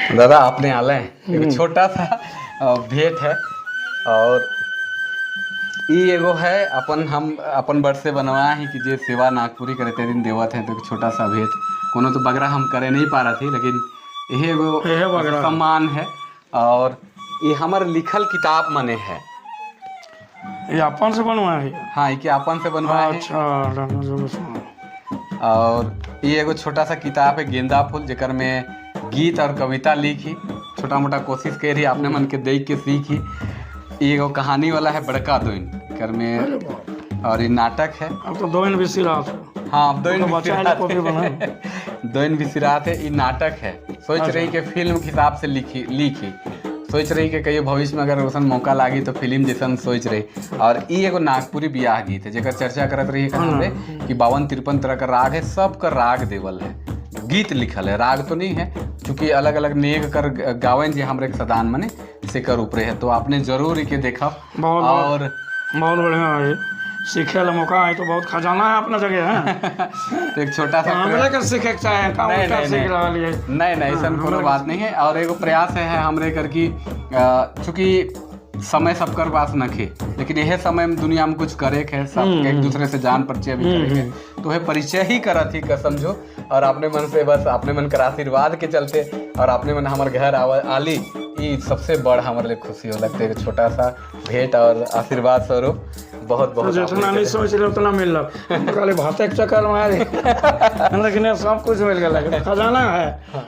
दादा आपने आले एक छोटा सा भेंट है और ई एगो है अपन बड़ से बनवाए हैं कि जे सेवा नागपुरी करे ते दिन देवत हैं, तो एक छोटा सा भेंट कोनो तो बगरा हम करे नहीं पा रहा थी, लेकिन यही एगो सम्मान है और ये हमार लिखल किताब मने है। ये अपन से बनवाए है? हाँ, ये अपन से बनवाए हैं। अच्छा। और ये एगो छोटा सा किताब है गेंदा फूल, जेकर में गीत और कविता लिखी, छोटा मोटा कोशिश कर रही आपने मन के देख के सीखी। ये एगो कहानी वाला है बड़का दोइन कर में, और ये नाटक है। अब तो दोइन भी सिरात है। हाँ, अब दोइन दोइन भी सिरात है। ये नाटक है, सोच रही कि फिल्म के हिसाब से लिखी सोच रही कि कहीं भविष्य में अगर वैसा मौका लागी तो फिल्म जैसा सोच रही। और ये एगो नागपुरी बियाह गीत है जेकर चर्चा करत रही है कि 52-53 तरह का राग है, सब का राग देवल है, गीत लिखल है, राग तो नहीं है, क्योंकि अलग अलग नेग कर गावन जी हमरे सदान मने से कर ऊपरे है। तो आपने जरूर इके देखा और बहुत बढ़िया है, सीखे ला मौका है तो बहुत खजाना है अपना जगह है। तो एक छोटा सा हमरे कर सीखे के चाहे नहीं ऐसा कोनो बात नहीं है। और एगो प्रयास है हमरे कर की चूंकि समय सबकर पास नखे, लेकिन यह समय में दुनिया में कुछ करे के है, सब एक दूसरे से जान परिचय भी करे तो है परिचय ही करा थी का समझो। और अपने मन से बस अपने मन कर आशीर्वाद के चलते और अपने मन हमारे घर आली ये सबसे बड़ हमारे लिए खुशी हो लगते है। छोटा सा भेंट और आशीर्वाद स्वरूप बहुत बहुत जितना नहीं सोच रहे उतना मिल रहा, खाली भाते के चक्कर में लेकिन सब कुछ मिल गया, खजाना है।